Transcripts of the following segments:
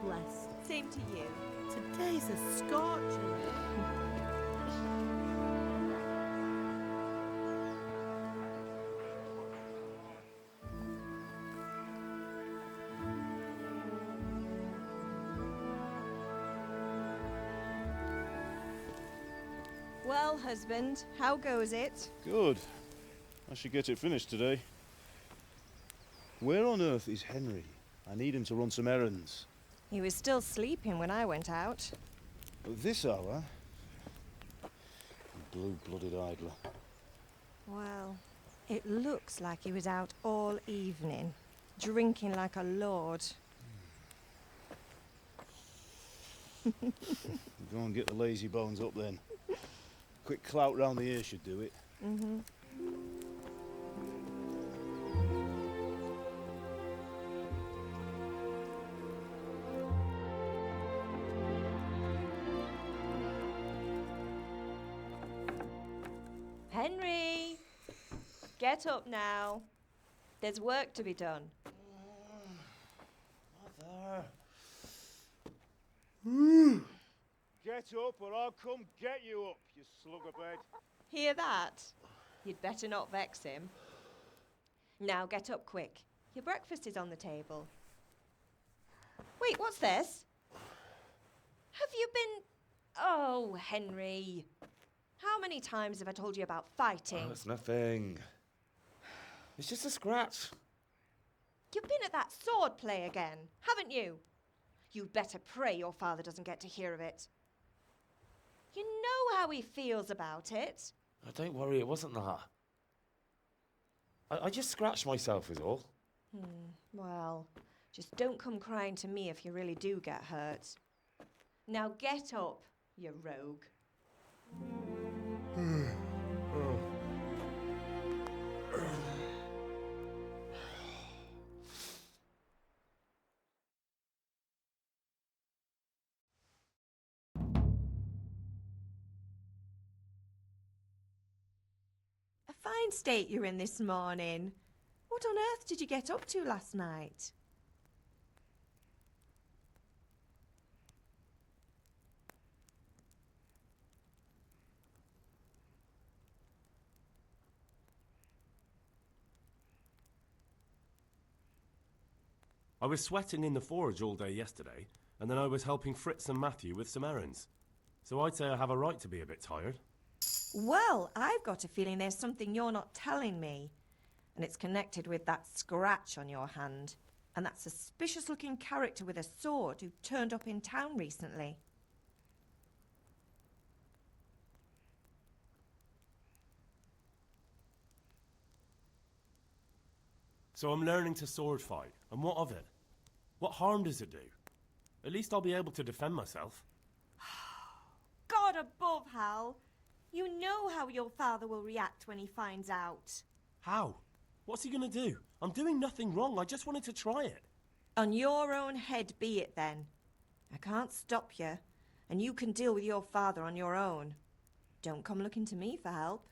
blessed. Same to you. Today's a scorcher. Well, husband, how goes it? Good. I should get it finished today. Where on earth is Henry? I need him to run some errands. He was still sleeping when I went out. At this hour? Blue-blooded idler. Well, it looks like he was out all evening, drinking like a lord. Go and get the lazy bones up then. Quick clout round the ear should do it. Mm-hmm. Henry! Get up now. There's work to be done. Mother! Get up or I'll come get you up, you slugabed. Hear that? You'd better not vex him. Now get up quick. Your breakfast is on the table. Wait, what's this? Have you been... Oh, Henry. How many times have I told you about fighting? Oh, it's nothing. It's just a scratch. You've been at that sword play again, haven't you? You'd better pray your father doesn't get to hear of it. You know how he feels about it. Oh, don't worry, it wasn't that. I just scratched myself is all. Well, just don't come crying to me if you really do get hurt. Now get up, you rogue. A fine state you're in this morning. What on earth did you get up to last night? I was sweating in the forge all day yesterday, and then I was helping Fritz and Matthew with some errands. So I'd say I have a right to be a bit tired. Well, I've got a feeling there's something you're not telling me. And it's connected with that scratch on your hand. And that suspicious-looking character with a sword who turned up in town recently. So I'm learning to sword fight, and what of it? What harm does it do? At least I'll be able to defend myself. God above, Hal! You know how your father will react when he finds out. How? What's he gonna do? I'm doing nothing wrong, I just wanted to try it. On your own head be it then. I can't stop you, and you can deal with your father on your own. Don't come looking to me for help.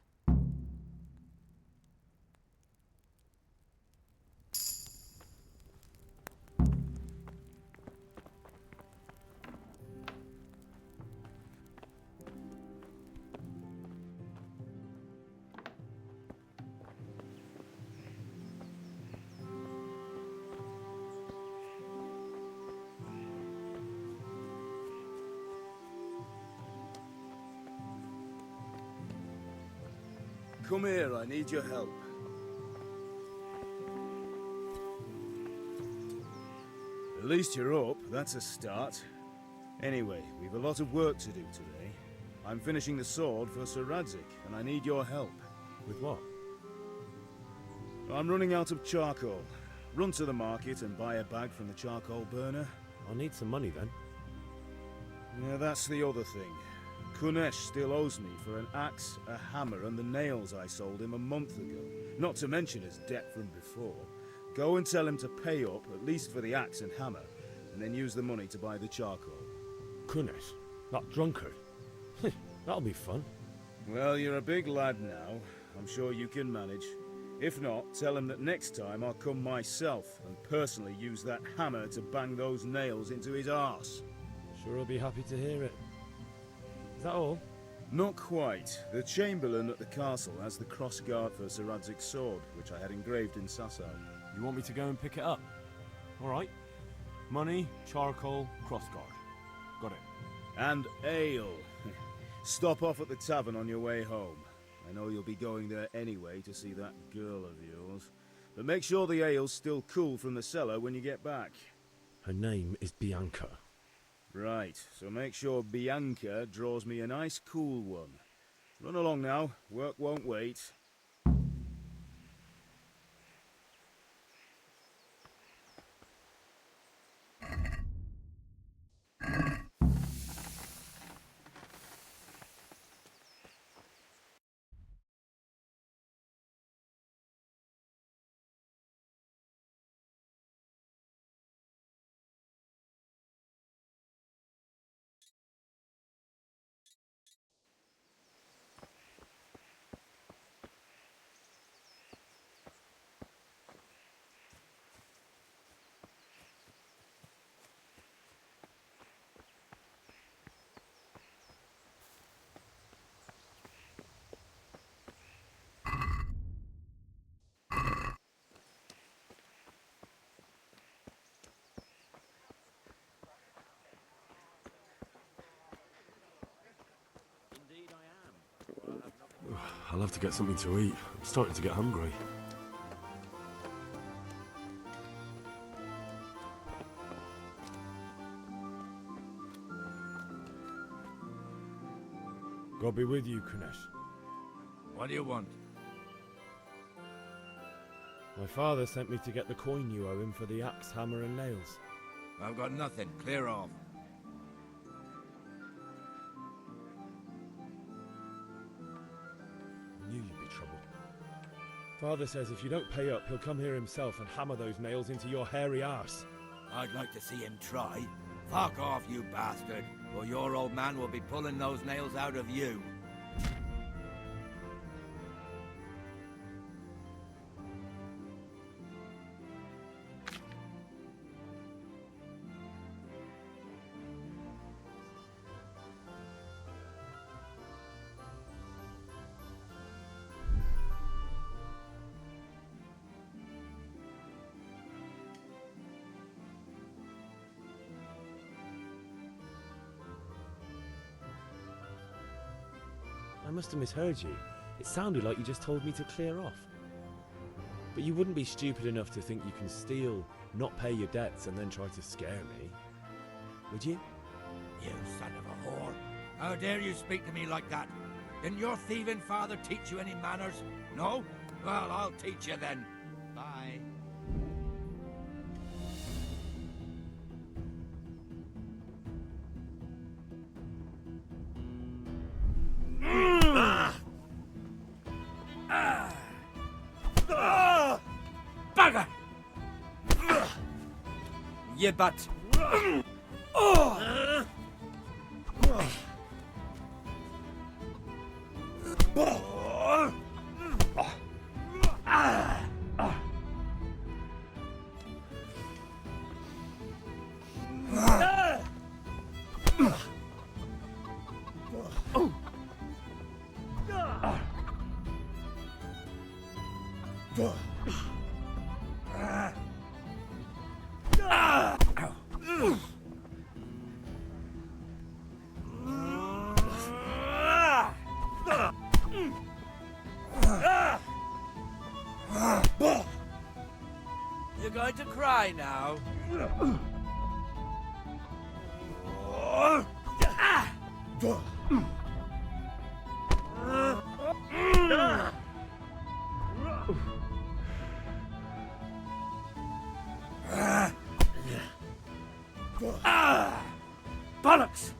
Come here, I need your help. At least you're up, that's a start. Anyway, we've a lot of work to do today. I'm finishing the sword for Sir Radzig, and I need your help. With what? I'm running out of charcoal. Run to the market and buy a bag from the charcoal burner. I'll need some money then. Yeah, that's the other thing. Kunesh still owes me for an axe, a hammer, and the nails I sold him a month ago. Not to mention his debt from before. Go and tell him to pay up, at least for the axe and hammer, and then use the money to buy the charcoal. Kunesh? That drunkard? That'll be fun. Well, you're a big lad now. I'm sure you can manage. If not, tell him that next time I'll come myself and personally use that hammer to bang those nails into his arse. Sure, I'll be happy to hear it. Is that all? Not quite. The Chamberlain at the castle has the cross-guard for Sir Radzig's sword, which I had engraved in Sasau. You want me to go and pick it up? All right. Money, charcoal, crossguard. Got it. And ale. Stop off at the tavern on your way home. I know you'll be going there anyway to see that girl of yours. But make sure the ale's still cool from the cellar when you get back. Her name is Bianca. Right, so make sure Bianca draws me a nice cool one. Run along now, work won't wait. I'll have to get something to eat. I'm starting to get hungry. God be with you, Kunesh. What do you want? My father sent me to get the coin you owe him for the axe, hammer and nails. I've got nothing. Clear off. I knew you'd be trouble. Father says if you don't pay up, he'll come here himself and hammer those nails into your hairy arse. I'd like to see him try. Fuck off, you bastard, or your old man will be pulling those nails out of you. I must have misheard you. It sounded like you just told me to clear off. But you wouldn't be stupid enough to think you can steal, not pay your debts, and then try to scare me, would you? You son of a whore. How dare you speak to me like that? Didn't your thieving father teach you any manners? No? Well, I'll teach you then. Bye. Bugger! You butt! You're going to cry now? Bollocks!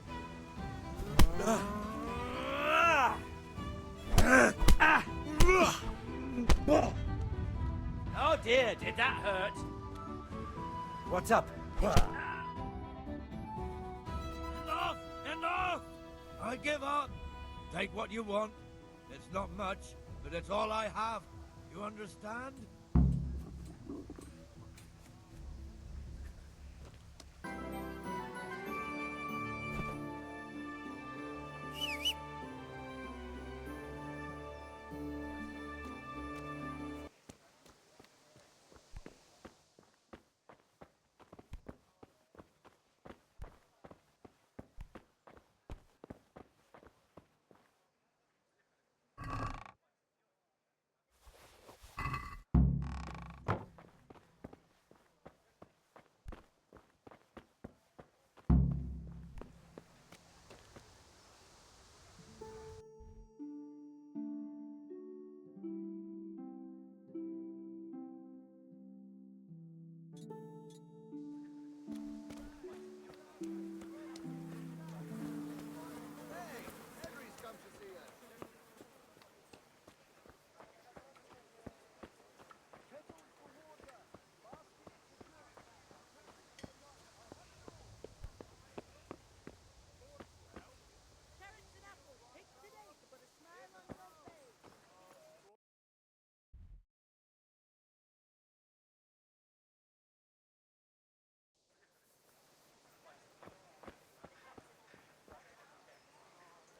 Oh dear, did that hurt? What's up? Enough! Enough! I give up. Take what you want. It's not much, but it's all I have. You understand?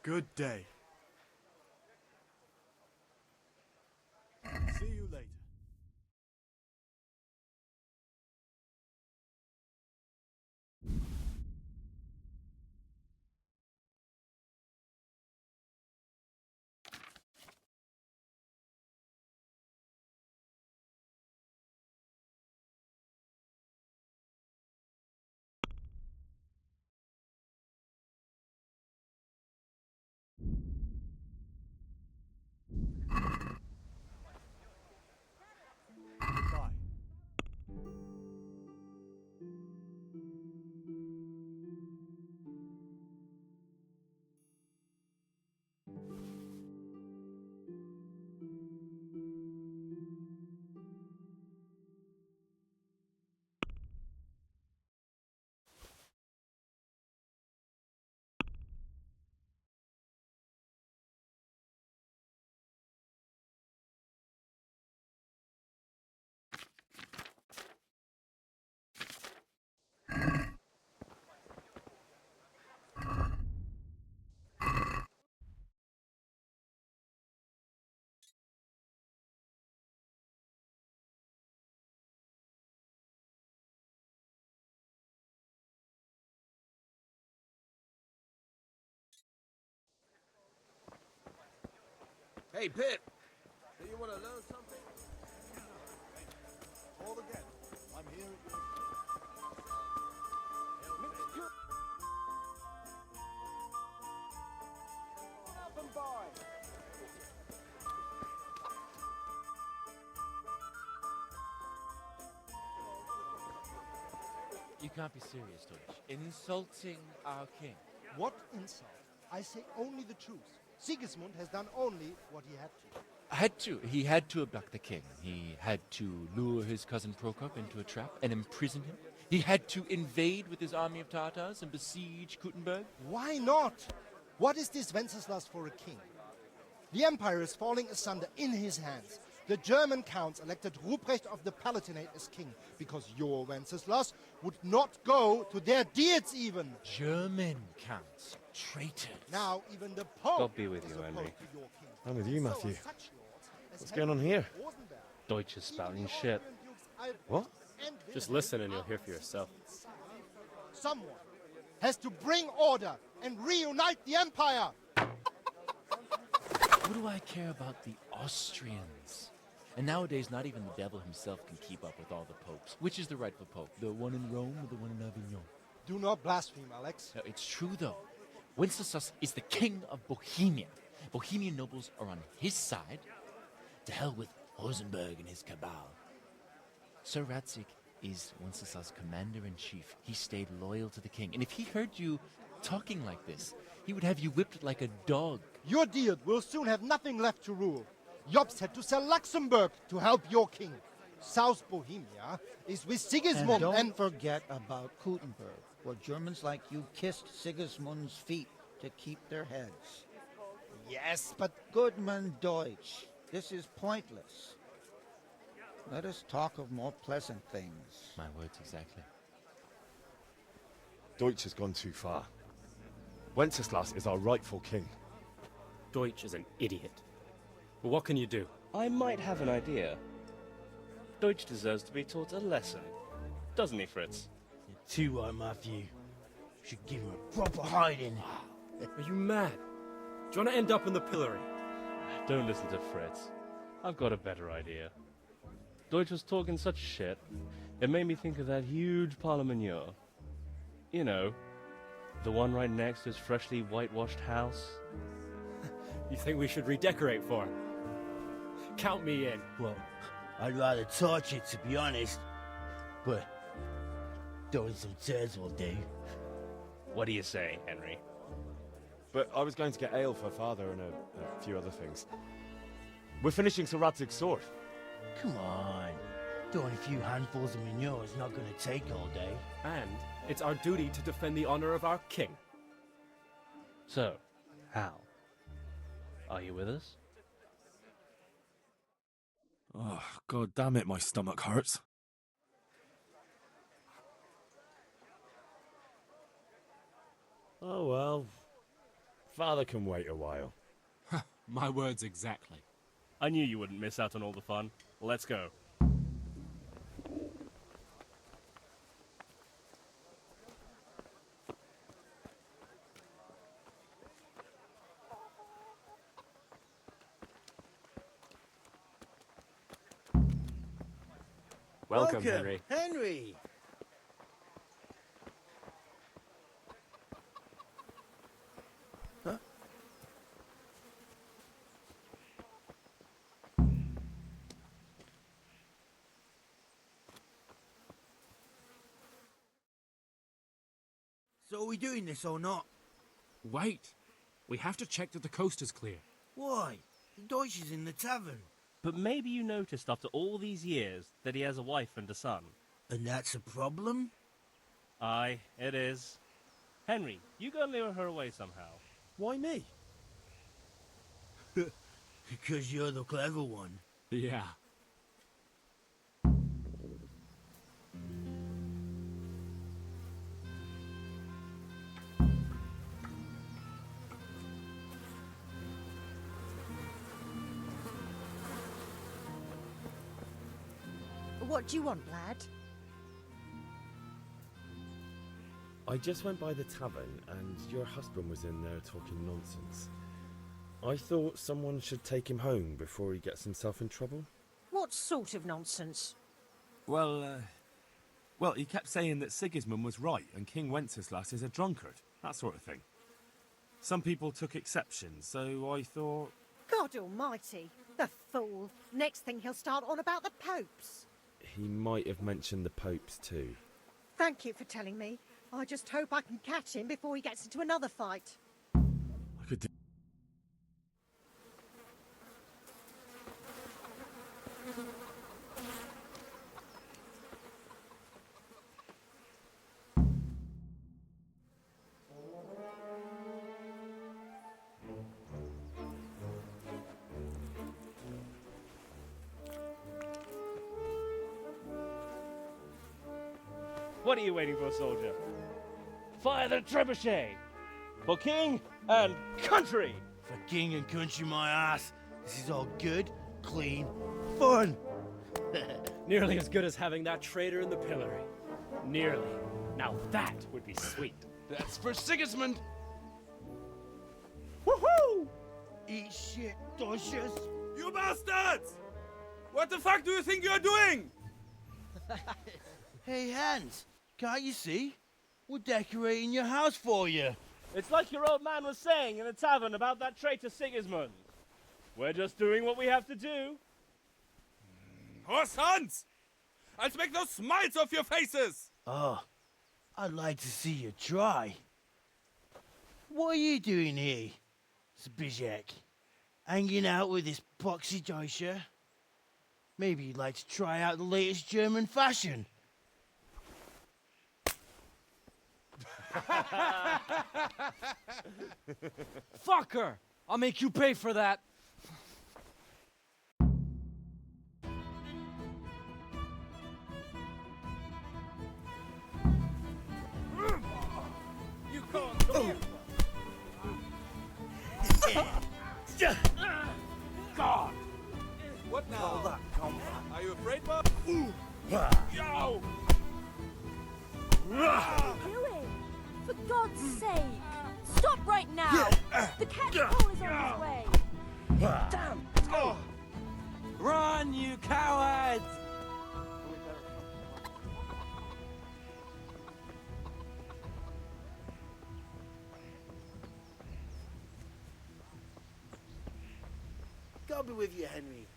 Good day. See you later. Bye. Hey, Pip! Do you want to learn something? All again. I'm here at your... Up and by! You can't be serious, Deutsch. Insulting our king. What insult? I say only the truth. Sigismund has done only what he had to. He had to abduct the king. He had to lure his cousin Prokop into a trap and imprison him. He had to invade with his army of Tatars and besiege Kuttenberg. Why not? What is this Wenceslaus for a king? The empire is falling asunder in his hands. The German counts elected Ruprecht of the Palatinate as king because your Wenceslaus would not go to their deeds even. German counts. Traitors. Now even the Pope God be with is you, opposed Henry. to your king. I'm with you, So Matthew. are such lords as What's going on Henry here? Rosenberg. Deutsch is spouting Even the shit. Austrian dukes Albrecht What? and Just Wilhelm listen and you'll are hear for on yourself. Sigismund's side. Someone has to bring order and reunite the empire. What do I care about the Austrians? And nowadays, not even the devil himself can keep up with all the popes. Which is the rightful pope? The one in Rome or the one in Avignon? Do not blaspheme, Alex. No, it's true, though. Wenceslaus is the king of Bohemia. Bohemian nobles are on his side. To hell with Rosenberg and his cabal. Sir Radzig is Wenceslaus' commander-in-chief. He stayed loyal to the king. And if he heard you talking like this, he would have you whipped like a dog. Your deal will soon have nothing left to rule. Jobst had to sell Luxembourg to help your king. South Bohemia is with Sigismund And don't forget about Kuttenberg, where Germans like you kissed Sigismund's feet to keep their heads. Yes, but Goodman Deutsch, this is pointless. Let us talk of more pleasant things. My words exactly. Deutsch has gone too far. Wenceslaus is our rightful king. Deutsch is an idiot. But what can you do? I might have an idea. Deutsch deserves to be taught a lesson. Doesn't he, Fritz? You're too right, Matthew. Should give him a proper hiding. Are you mad? Do you want to end up in the pillory? Don't listen to Fritz. I've got a better idea. Deutsch was talking such shit, it made me think of that huge parliament. You know, the one right next to his freshly whitewashed house. You think we should redecorate for him? Count me in. Well, I'd rather torch it, to be honest. But throwing some turds will do. What do you say, Henry? But I was going to get ale for father and a few other things. We're finishing Sir Radzig's sword. Come on. Throwing a few handfuls of manure is not going to take all day. And it's our duty to defend the honor of our king. So, Hal, are you with us? Oh, god damn it, my stomach hurts. Oh well. Father can wait a while. My words exactly. I knew you wouldn't miss out on all the fun. Let's go. Welcome, Henry. Henry! Huh? So are we doing this or not? Wait. We have to check that the coast is clear. Why? The Deutsch is in the tavern. But maybe you noticed after all these years that he has a wife and a son. And that's a problem? Aye, it is. Henry, you go and lure her away somehow. Why me? Because you're the clever one. Yeah. What do you want, lad? I just went by the tavern and your husband was in there talking nonsense. I thought someone should take him home before he gets himself in trouble. What sort of nonsense? Well, he kept saying that Sigismund was right and King Wenceslaus is a drunkard, that sort of thing. Some people took exception, so I thought... God almighty, the fool. Next thing he'll start on about the popes. He might have mentioned the popes too. Thank you for telling me. I just hope I can catch him before he gets into another fight. I could do... What are you waiting for, soldier? Fire the trebuchet! For king and country! For king and country, my ass. This is all good, clean, fun. Nearly as good as having that traitor in the pillory. Nearly. Now that would be sweet. That's for Sigismund! Woohoo! Eat shit, Deutsches. You bastards! What the fuck do you think you're doing? Hey, Hans, can't you see? We're decorating your house for you. It's like your old man was saying in the tavern about that traitor Sigismund. We're just doing what we have to do. Horse Hans! I'll make those smiles off your faces! Oh, I'd like to see you try. What are you doing here, Zbigniew? Hanging out with this poxy Deutscher? Maybe you'd like to try out the latest German fashion. Fucker! I'll make you pay for that. Yo! What are you doing? For God's sake! Stop right now! The cat's pole is on his way! Damn! Let's go! Run, you cowards! God be with you, Henry.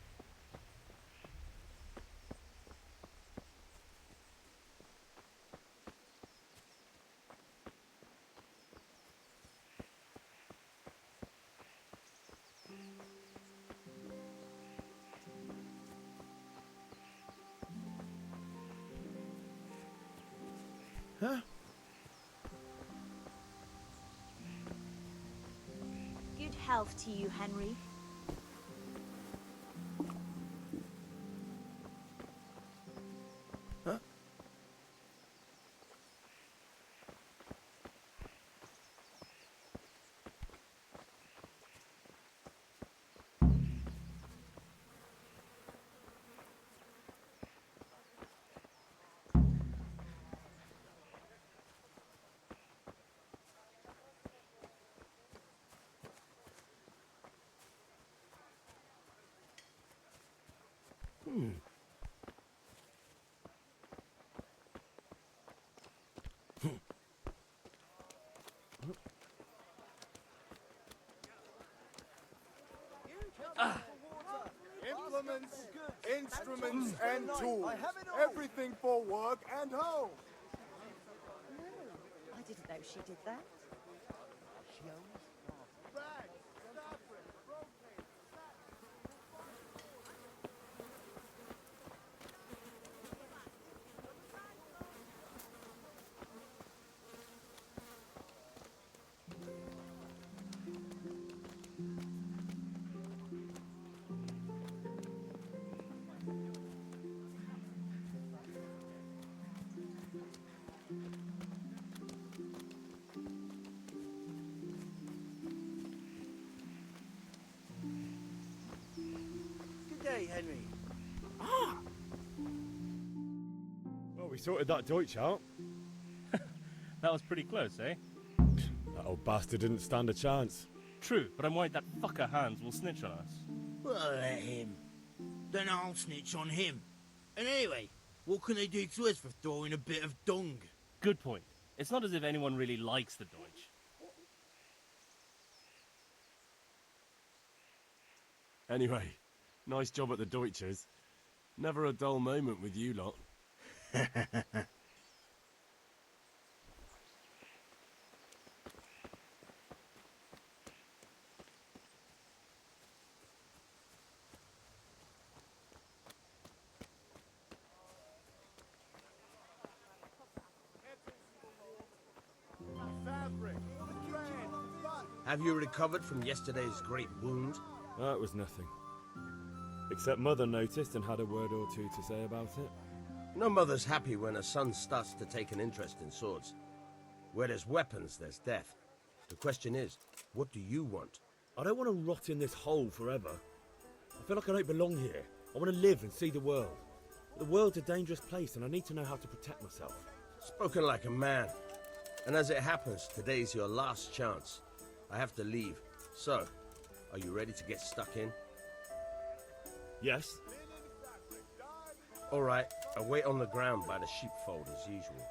Huh? Good health to you, Henry. Huh? Implements, instruments, and tools. Everything for work and home. I didn't know she did that. Good day, Henry. Well, we sorted that Deutsch out. That was pretty close, eh? That old bastard didn't stand a chance. True, but I'm worried that fucker Hans will snitch on us. Well, let him. Then I'll snitch on him. And anyway, what can they do to us for throwing a bit of dung? Good point. It's not as if anyone really likes the Deutsch. Anyway, nice job at the Deutsches. Never a dull moment with you lot. Have you recovered from yesterday's great wound? That was nothing. Except Mother noticed and had a word or two to say about it. No mother's happy when her son starts to take an interest in swords. Where there's weapons, there's death. The question is, what do you want? I don't want to rot in this hole forever. I feel like I don't belong here. I want to live and see the world. The world's a dangerous place and I need to know how to protect myself. Spoken like a man. And as it happens, today's your last chance. I have to leave. So, are you ready to get stuck in? Yes. All right, I'll wait on the ground by the sheepfold as usual.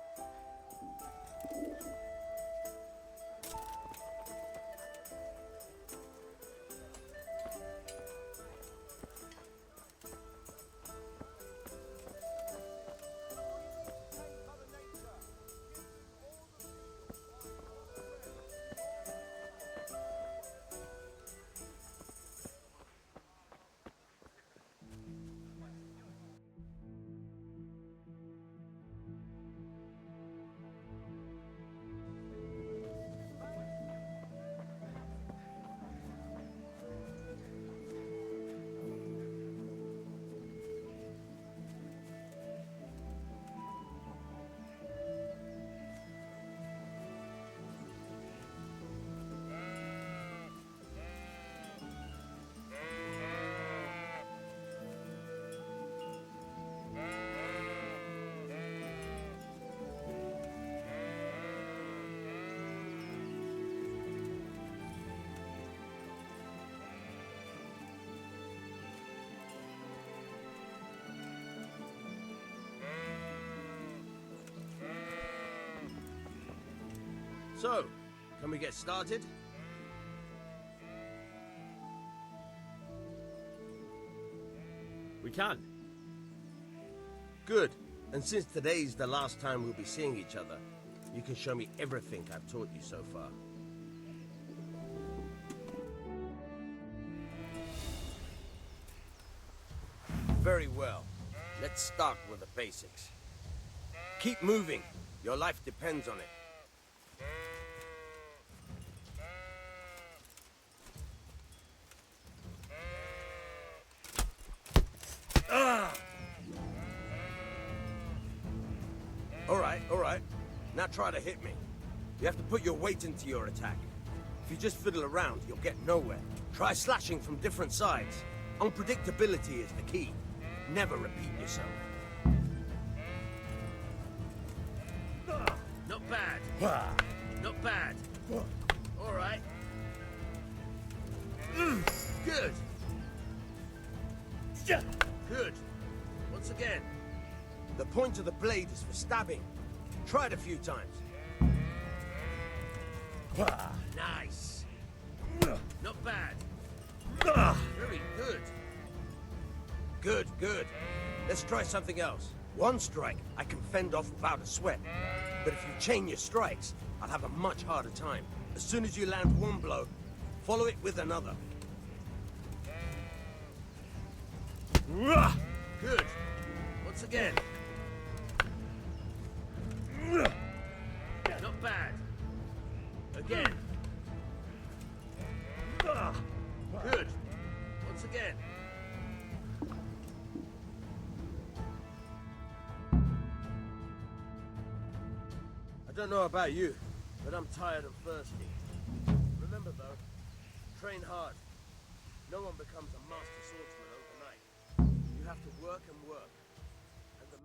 So, can we get started? We can. Good. And since today's the last time we'll be seeing each other, you can show me everything I've taught you so far. Very well. Let's start with the basics. Keep moving. Your life depends on it. All right. Now try to hit me. You have to put your weight into your attack. If you just fiddle around, you'll get nowhere. Try slashing from different sides. Unpredictability is the key. Never repeat yourself. Not bad. Not bad. All right. Good. Good. Once again. The point of the blade is for stabbing. Try it a few times. Nice. Not bad. Very good. Good. Let's try something else. One strike I can fend off without a sweat. But if you chain your strikes, I'll have a much harder time. As soon as you land one blow, follow it with another. Good. Once again. Not bad. Again. Good. Once again. I don't know about you, but I'm tired and thirsty. Remember though, train hard. No one becomes a master swordsman overnight. You have to work and work. And the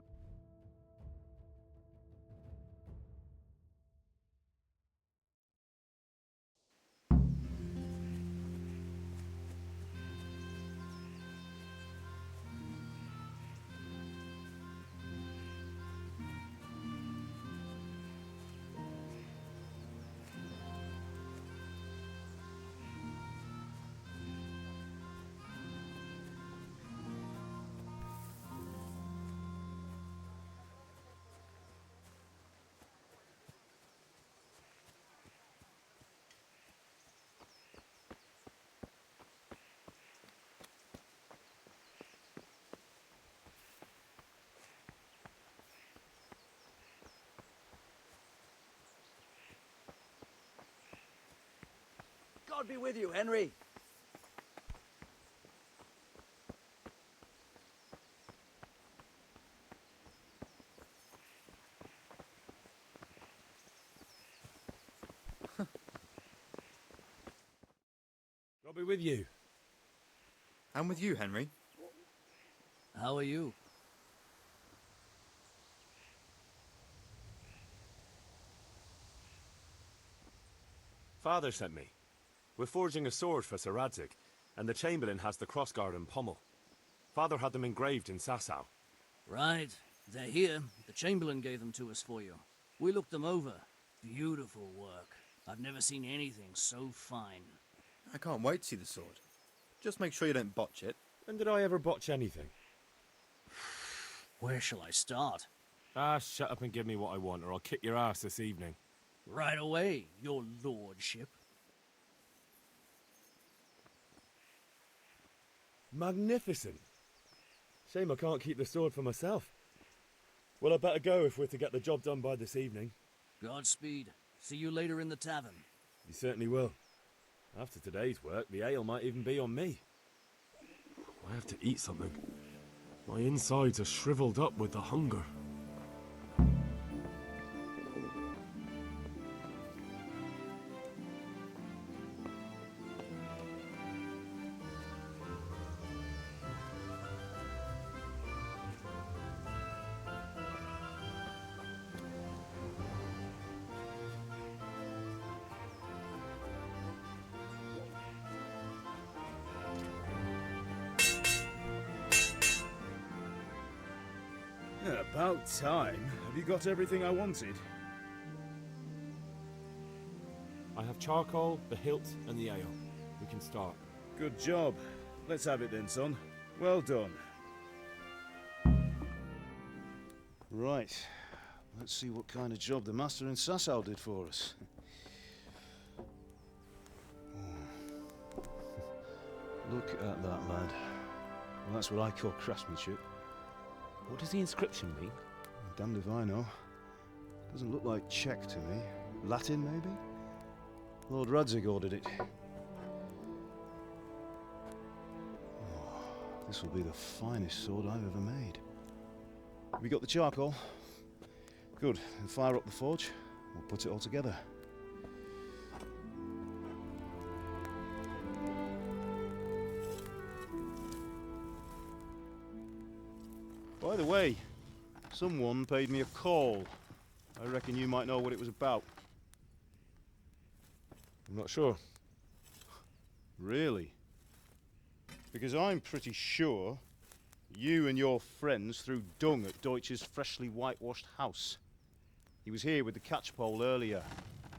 God be with you, Henry. God be with you. And with you, Henry. How are you? Father sent me. We're forging a sword for Sir Radzig, and the Chamberlain has the crossguard and pommel. Father had them engraved in Sasau. Right. They're here. The Chamberlain gave them to us for you. We looked them over. Beautiful work. I've never seen anything so fine. I can't wait to see the sword. Just make sure you don't botch it. When did I ever botch anything? Where shall I start? Shut up and give me what I want, or I'll kick your ass this evening. Right away, your lordship. Magnificent. Shame I can't keep the sword for myself. Well, I better go if we're to get the job done by this evening. Godspeed. See you later in the tavern. You certainly will. After today's work, the ale might even be on me. I have to eat something. My insides are shriveled up with the hunger. About time. Have you got everything I wanted? I have charcoal, the hilt, and the ale. We can start. Good job. Let's have it then, son. Well done. Right. Let's see what kind of job the master in Sasau did for us. Look at that, lad. Well, that's what I call craftsmanship. What does the inscription mean? Damned if I know. Doesn't look like Czech to me. Latin, maybe? Lord Radzig ordered it. Oh, this will be the finest sword I've ever made. We got the charcoal? Good. Then fire up the forge. We'll put it all together. By the way, someone paid me a call. I reckon you might know what it was about. I'm not sure. Really? Because I'm pretty sure you and your friends threw dung at Deutsch's freshly whitewashed house. He was here with the catchpole earlier,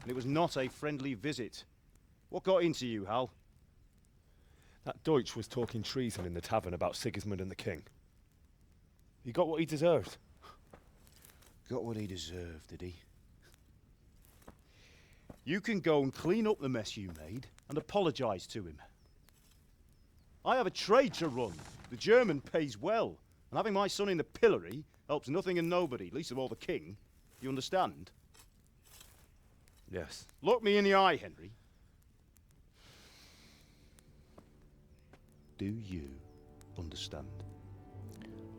and it was not a friendly visit. What got into you, Hal? That Deutsch was talking treason in the tavern about Sigismund and the king. He got what he deserved. Got what he deserved, did he? You can go and clean up the mess you made and apologise to him. I have a trade to run. The German pays well, and having my son in the pillory helps nothing and nobody, least of all the king. You understand? Yes. Look me in the eye, Henry. Do you understand?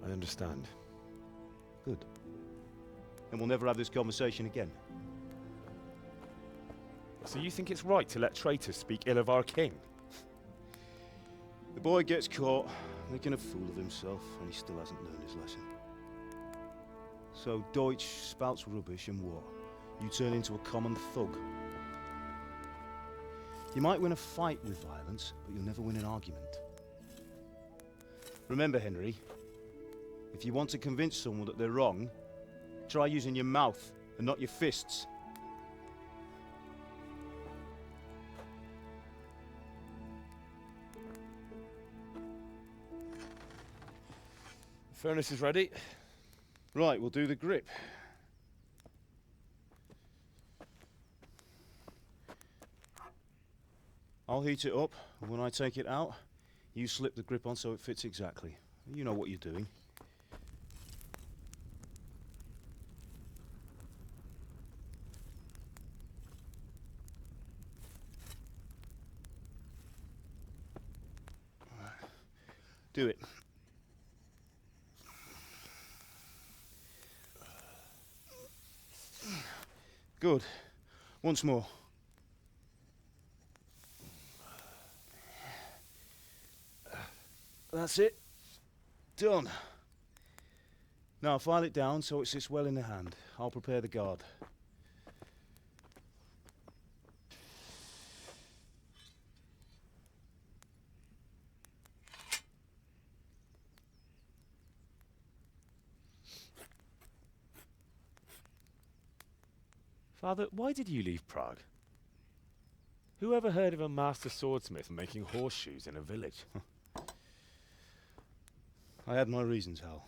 I understand. Good. And we'll never have this conversation again. So you think it's right to let traitors speak ill of our king? The boy gets caught, making a fool of himself, and he still hasn't learned his lesson. So Deutsch spouts rubbish, and what? You turn into a common thug. You might win a fight with violence, but you'll never win an argument. Remember, Henry, if you want to convince someone that they're wrong, try using your mouth and not your fists. The furnace is ready. Right, we'll do the grip. I'll heat it up, and when I take it out, you slip the grip on so it fits exactly. You know what you're doing. Do it. Good. Once more. That's it. Done. Now file it down so it sits well in the hand. I'll prepare the guard. Father, why did you leave Prague? Who ever heard of a master swordsmith making horseshoes in a village? I had my reasons, Hal.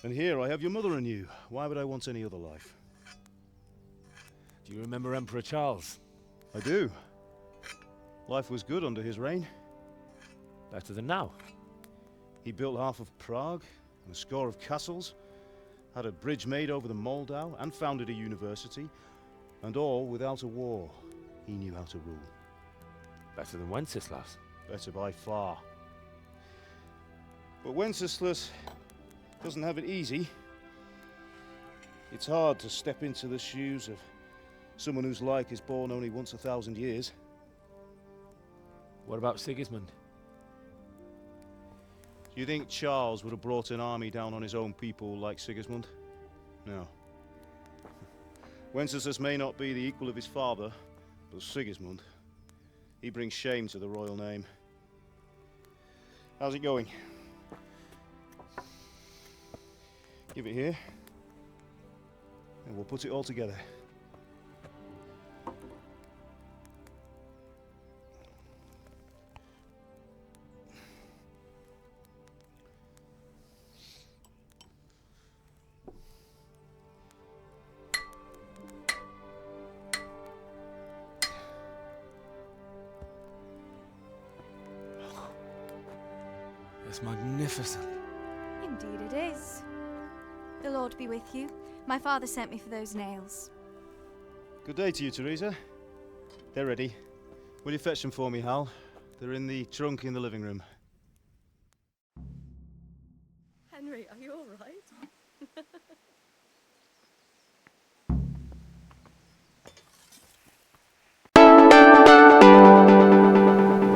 And here I have your mother and you. Why would I want any other life? Do you remember Emperor Charles? I do. Life was good under his reign. Better than now. He built half of Prague and a score of castles, had a bridge made over the Moldau, and founded a university, and all without a war. He knew how to rule. Better than Wenceslaus. Better by far. But Wenceslaus doesn't have it easy. It's hard to step into the shoes of someone whose like is born only once 1,000 years. What about Sigismund? Do you think Charles would have brought an army down on his own people like Sigismund? No. Wenceslaus may not be the equal of his father, but Sigismund, he brings shame to the royal name. How's it going? Give it here, and we'll put it all together. looks magnificent. Indeed it is. The Lord be with you. My father sent me for those nails. Good day to you, Teresa. They're ready. Will you fetch them for me, Hal? They're in the trunk in the living room. Henry, are you all right?